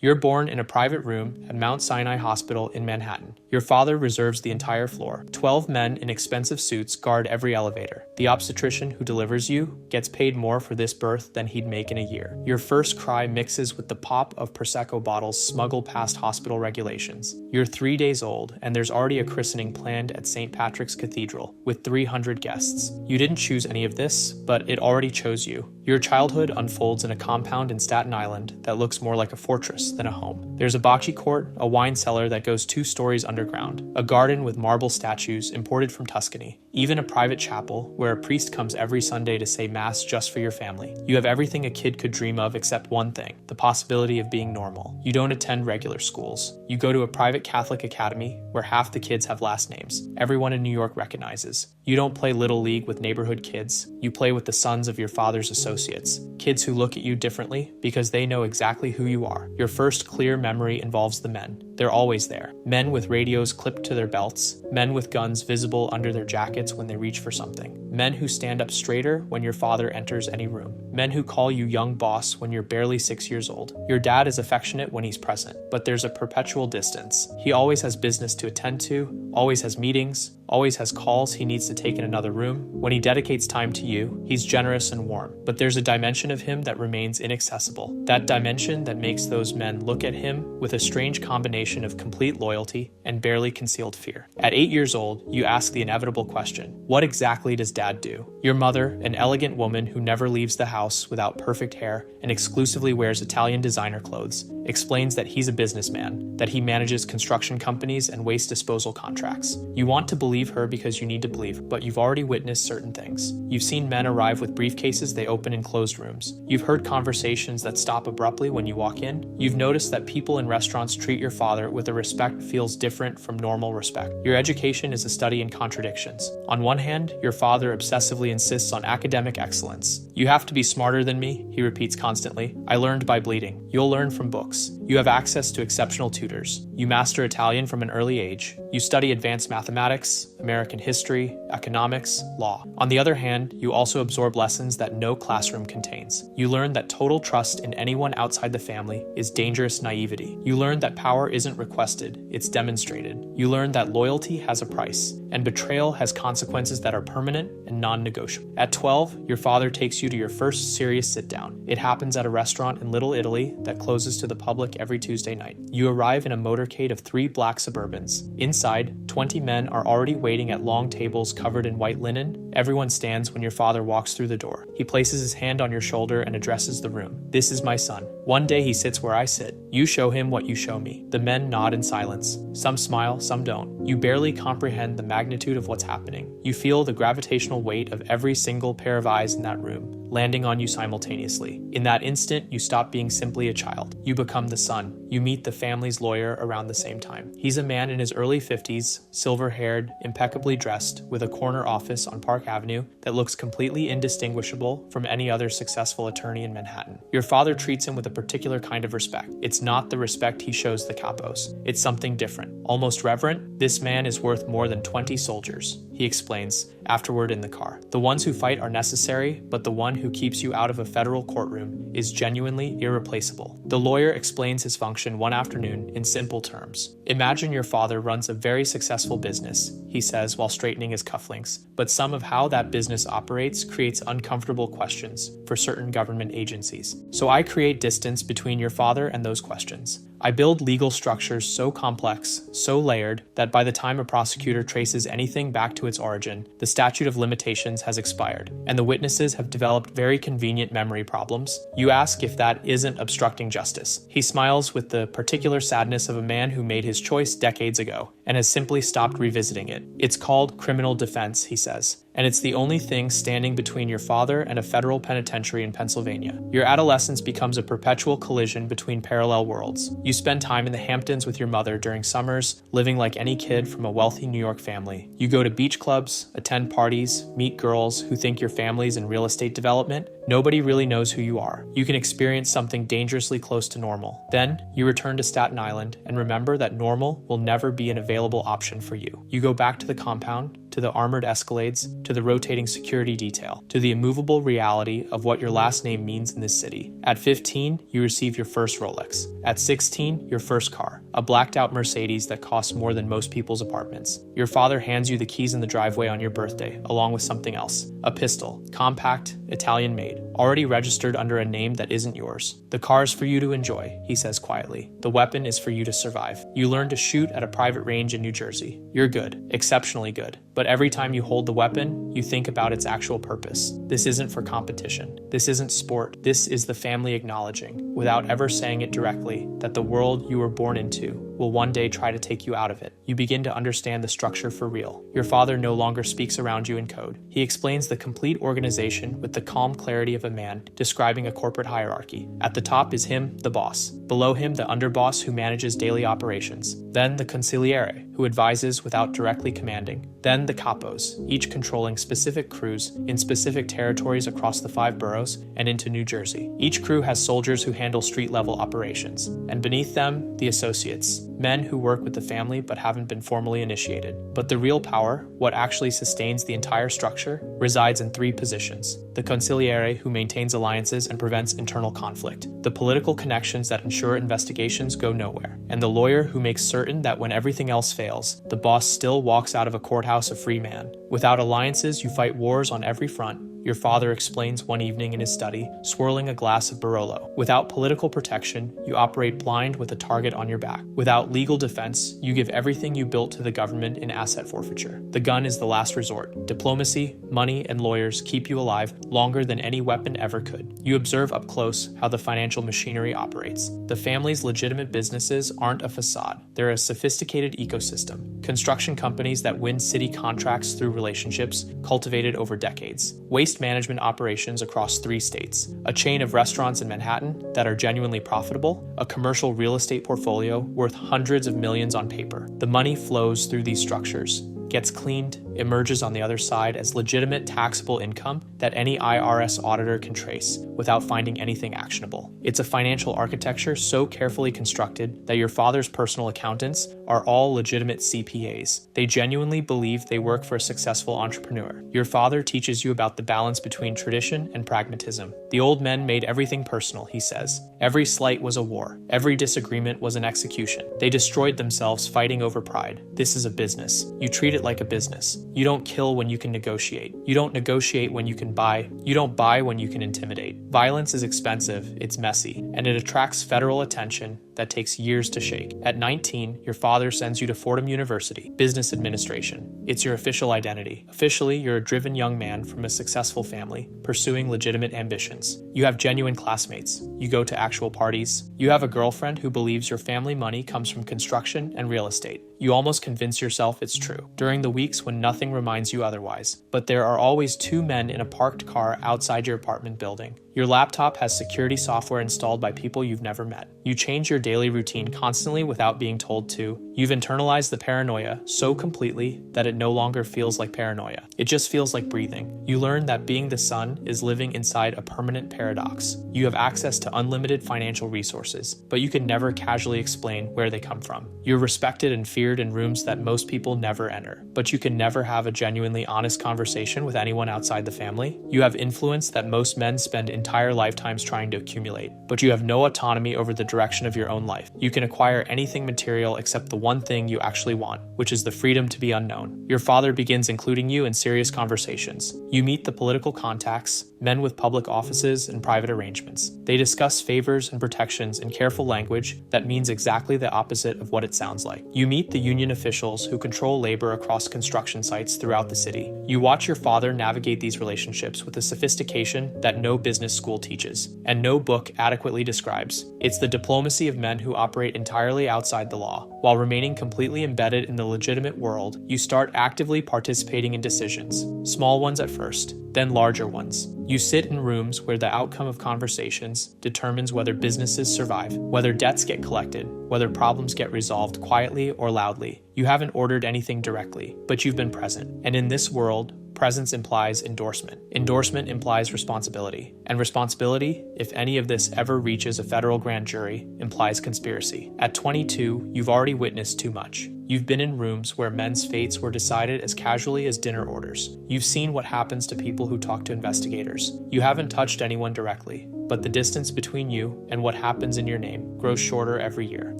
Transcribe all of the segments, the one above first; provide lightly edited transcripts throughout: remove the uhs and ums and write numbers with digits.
You're born in a private room at Mount Sinai Hospital in Manhattan. Your father reserves the entire floor. 12 men in expensive suits guard every elevator. The obstetrician who delivers you gets paid more for this birth than he'd make in a year. Your first cry mixes with the pop of Prosecco bottles smuggled past hospital regulations. You're 3 days old, and there's already a christening planned at St. Patrick's Cathedral with 300 guests. You didn't choose any of this, but it already chose you. Your childhood unfolds in a compound in Staten Island that looks more like a fortress than a home. There's a bocce court, a wine cellar that goes 2 stories underground, a garden with marble statues imported from Tuscany, even a private chapel where a priest comes every Sunday to say mass just for your family. You have everything a kid could dream of except one thing, the possibility of being normal. You don't attend regular schools. You go to a private Catholic academy where half the kids have last names. Everyone in New York recognizes. You don't play Little League with neighborhood kids. You play with the sons of your father's associates, kids who look at you differently because they know exactly who you are. Your first clear memory involves the men. They're always there. Men with radios clipped to their belts, men with guns visible under their jackets when they reach for something, men who stand up straighter when your father enters any room, men who call you young boss when you're barely 6 years old. Your dad is affectionate when he's present, but there's a perpetual distance. He always has business to attend to, always has meetings, always has calls he needs to take in another room. When he dedicates time to you, he's generous and warm, but there's a dimension of him that remains inaccessible. That dimension that makes those men look at him with a strange combination of complete loyalty and barely concealed fear. At 8 years old, you ask the inevitable question, what exactly does dad do? Your mother, an elegant woman who never leaves the house without perfect hair and exclusively wears Italian designer clothes, explains that he's a businessman, that he manages construction companies and waste disposal contracts. You want to believe her because you need to believe, but you've already witnessed certain things. You've seen men arrive with briefcases they open in closed rooms. You've heard conversations that stop abruptly when you walk in. You've noticed that people in restaurants treat your father with a respect feels different from normal respect. Your education is a study in contradictions. On one hand, your father obsessively insists on academic excellence. You have to be smarter than me, he repeats constantly. I learned by bleeding. You'll learn from books. You have access to exceptional tutors. You master Italian from an early age. You study advanced mathematics, American history, economics, law. On the other hand, you also absorb lessons that no classroom contains. You learn that total trust in anyone outside the family is dangerous naivety. You learn that power isn't requested, it's demonstrated. You learn that loyalty has a price, and betrayal has consequences that are permanent and non-negotiable. At 12, your father takes you to your first serious sit-down. It happens at a restaurant in Little Italy that closes to the public every Tuesday night. You arrive in a motorcade of 3 black Suburbans. Inside, 20 men are already waiting at long tables covered in white linen. Everyone stands when your father walks through the door. He places his hand on your shoulder and addresses the room. This is my son. One day he sits where I sit. You show him what you show me. The men nod in silence. Some smile, some don't. You barely comprehend the magnitude of what's happening. You feel the gravitational weight of every single pair of eyes in that room, landing on you simultaneously. In that instant, you stop being simply a child. You become the son. You meet the family's lawyer around the same time. He's a man in his early 50s, silver-haired, impeccably dressed, with a corner office on Park Avenue that looks completely indistinguishable from any other successful attorney in Manhattan. Your father treats him with a particular kind of respect. It's not the respect he shows the capos. It's something different, almost reverent. This man is worth more than 20 soldiers, he explains, afterward in the car. The ones who fight are necessary, but the one who keeps you out of a federal courtroom is genuinely irreplaceable. The lawyer explains his function one afternoon in simple terms. Imagine your father runs a very successful business, he says while straightening his cufflinks, but some of how that business operates creates uncomfortable questions for certain government agencies. So I create distance between your father and those questions. I build legal structures so complex, so layered, that by the time a prosecutor traces anything back to its origin, the statute of limitations has expired, and the witnesses have developed very convenient memory problems. You ask if that isn't obstructing justice. He smiles with the particular sadness of a man who made his choice decades ago, and has simply stopped revisiting it. It's called criminal defense, he says, and it's the only thing standing between your father and a federal penitentiary in Pennsylvania. Your adolescence becomes a perpetual collision between parallel worlds. You spend time in the Hamptons with your mother during summers, living like any kid from a wealthy New York family. You go to beach clubs, attend parties, meet girls who think your family's in real estate development, Nobody really knows who you are. You can experience something dangerously close to normal. Then, you return to Staten Island and remember that normal will never be an available option for you. You go back to the compound, to the armored escalades, to the rotating security detail, to the immovable reality of what your last name means in this city. At 15, you receive your first Rolex. At 16, your first car, a blacked-out Mercedes that costs more than most people's apartments. Your father hands you the keys in the driveway on your birthday, along with something else. A pistol, compact, Italian-made, already registered under a name that isn't yours. The car is for you to enjoy, he says quietly. The weapon is for you to survive. You learn to shoot at a private range in New Jersey. You're good, exceptionally good. But every time you hold the weapon, you think about its actual purpose. This isn't for competition. This isn't sport. This is the family acknowledging, without ever saying it directly, that the world you were born into will one day try to take you out of it. You begin to understand the structure for real. Your father no longer speaks around you in code. He explains the complete organization with the calm clarity of a man describing a corporate hierarchy. At the top is him, the boss. Below him, the underboss who manages daily operations. Then the consigliere, who advises without directly commanding. Then the capos, each controlling specific crews in specific territories across the 5 boroughs and into New Jersey. Each crew has soldiers who handle street-level operations. And beneath them, the associates, men who work with the family but haven't been formally initiated. But the real power, what actually sustains the entire structure, resides in 3 positions. The consigliere, who maintains alliances and prevents internal conflict. The political connections that ensure investigations go nowhere. And the lawyer who makes certain that when everything else fails, the boss still walks out of a courthouse a free man. Without alliances, you fight wars on every front. Your father explains one evening in his study, swirling a glass of Barolo. Without political protection, you operate blind with a target on your back. Without legal defense, you give everything you built to the government in asset forfeiture. The gun is the last resort. Diplomacy, money, and lawyers keep you alive longer than any weapon ever could. You observe up close how the financial machinery operates. The family's legitimate businesses aren't a facade. They're a sophisticated ecosystem. Construction companies that win city contracts through relationships cultivated over decades. Waste management operations across 3 states, a chain of restaurants in Manhattan that are genuinely profitable, a commercial real estate portfolio worth hundreds of millions on paper. The money flows through these structures, gets cleaned, emerges on the other side as legitimate taxable income that any IRS auditor can trace without finding anything actionable. It's a financial architecture so carefully constructed that your father's personal accountants are all legitimate CPAs. They genuinely believe they work for a successful entrepreneur. Your father teaches you about the balance between tradition and pragmatism. The old men made everything personal, he says. Every slight was a war. Every disagreement was an execution. They destroyed themselves fighting over pride. This is a business. You treat it like a business. You don't kill when you can negotiate. You don't negotiate when you can buy. You don't buy when you can intimidate. Violence is expensive, it's messy, and it attracts federal attention that takes years to shake. At 19, your father sends you to Fordham University, business administration. It's your official identity. Officially, you're a driven young man from a successful family, pursuing legitimate ambitions. You have genuine classmates. You go to actual parties. You have a girlfriend who believes your family money comes from construction and real estate. You almost convince yourself it's true, during the weeks when nothing reminds you otherwise. But there are always 2 men in a parked car outside your apartment building. Your laptop has security software installed by people you've never met. You change your daily routine constantly without being told to. You've internalized the paranoia so completely that it no longer feels like paranoia. It just feels like breathing. You learn that being the son is living inside a permanent paradox. You have access to unlimited financial resources, but you can never casually explain where they come from. You're respected and feared in rooms that most people never enter, but you can never have a genuinely honest conversation with anyone outside the family. You have influence that most men spend entire lifetimes trying to accumulate, but you have no autonomy over the direction of your own life. You can acquire anything material except the one thing you actually want, which is the freedom to be unknown. Your father begins including you in serious conversations. You meet the political contacts, men with public offices and private arrangements. They discuss favors and protections in careful language that means exactly the opposite of what it sounds like. You meet the union officials who control labor across construction sites throughout the city. You watch your father navigate these relationships with a sophistication that no business school teaches, and no book adequately describes. It's the diplomacy of men who operate entirely outside the law. While remaining completely embedded in the legitimate world, you start actively participating in decisions, small ones at first, then larger ones. You sit in rooms where the outcome of conversations determines whether businesses survive, whether debts get collected, whether problems get resolved quietly or loudly. You haven't ordered anything directly, but you've been present. And in this world, Presence implies endorsement. Endorsement implies responsibility. And responsibility, if any of this ever reaches a federal grand jury, implies conspiracy. At 22, you've already witnessed too much. You've been in rooms where men's fates were decided as casually as dinner orders. You've seen what happens to people who talk to investigators. You haven't touched anyone directly, but the distance between you and what happens in your name grows shorter every year,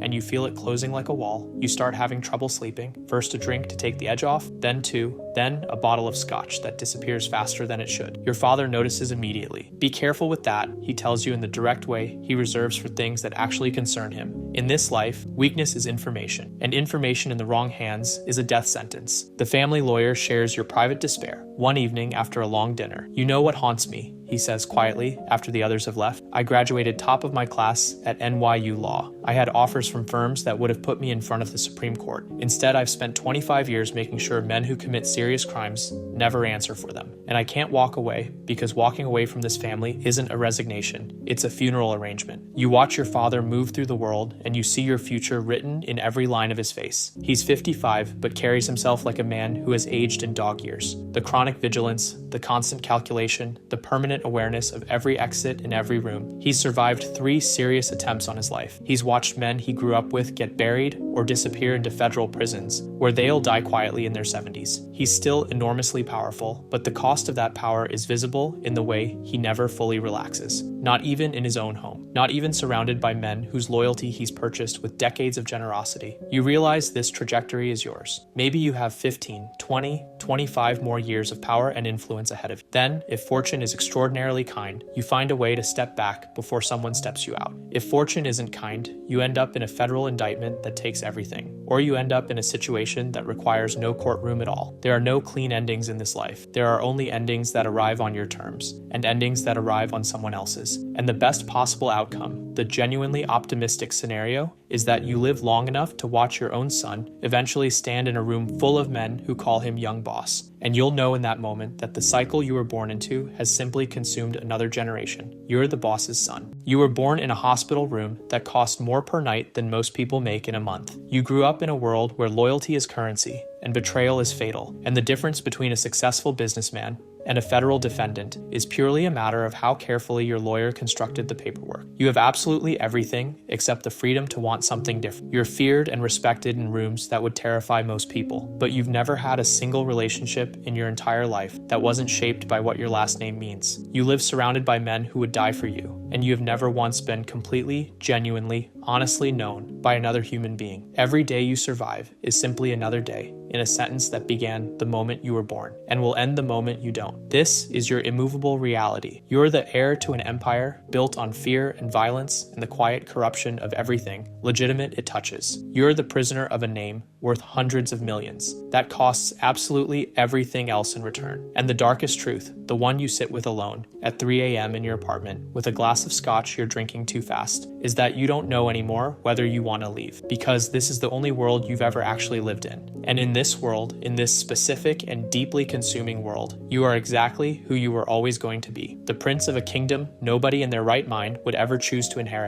and you feel it closing like a wall. You start having trouble sleeping, first a drink to take the edge off, then two, then a bottle of scotch that disappears faster than it should. Your father notices immediately. Be careful with that, he tells you in the direct way he reserves for things that actually concern him. In this life, weakness is information, and information in the wrong hands is a death sentence. The family lawyer shares your private despair. One evening after a long dinner, "You know what haunts me," he says quietly after the others have left. "I graduated top of my class at NYU Law. I had offers from firms that would have put me in front of the Supreme Court. Instead, I've spent 25 years making sure men who commit serious crimes never answer for them. And I can't walk away because walking away from this family isn't a resignation, it's a funeral arrangement." You watch your father move through the world and you see your future written in every line of his face. He's 55 but carries himself like a man who has aged in dog years. The chronic vigilance, the constant calculation, the permanent awareness of every exit in every room. He's survived 3 serious attempts on his life. He's watched men he grew up with get buried or disappear into federal prisons, where they'll die quietly in their 70s. He's still enormously powerful, but the cost of that power is visible in the way he never fully relaxes. Not even in his own home. Not even surrounded by men whose loyalty he's purchased with decades of generosity. You realize this trajectory is yours. Maybe you have 15, 20, 25 more years of power and influence ahead of you. Then, if fortune is extraordinarily kind, you find a way to step back before someone steps you out. If fortune isn't kind, you end up in a federal indictment that takes everything. Or you end up in a situation that requires no courtroom at all. There are no clean endings in this life. There are only endings that arrive on your terms, and endings that arrive on someone else's. And the best possible outcome, the genuinely optimistic scenario, is that you live long enough to watch your own son eventually stand in a room full of men who call him young boss. And you'll know in that moment that the cycle you were born into has simply consumed another generation. You're the boss's son. You were born in a hospital room that cost more per night than most people make in a month. You grew up in a world where loyalty is currency and betrayal is fatal, and the difference between a successful businessman and a federal defendant is purely a matter of how carefully your lawyer constructed the paperwork. You have absolutely everything except the freedom to want something different. You're feared and respected in rooms that would terrify most people, but you've never had a single relationship in your entire life that wasn't shaped by what your last name means. You live surrounded by men who would die for you, and you have never once been completely, genuinely, honestly known by another human being. Every day you survive is simply another day in a sentence that began the moment you were born and will end the moment you don't. This is your immovable reality. You're the heir to an empire built on fear and violence and the quiet corruption of everything legitimate it touches. You're the prisoner of a name worth hundreds of millions that costs absolutely everything else in return. And the darkest truth, the one you sit with alone at 3 a.m. in your apartment with a glass of scotch you're drinking too fast, is that you don't know anymore whether you want to leave, because this is the only world you've ever actually lived in. And in this world, in this specific and deeply consuming world, you are exactly who you were always going to be. The prince of a kingdom nobody in their right mind would ever choose to inherit.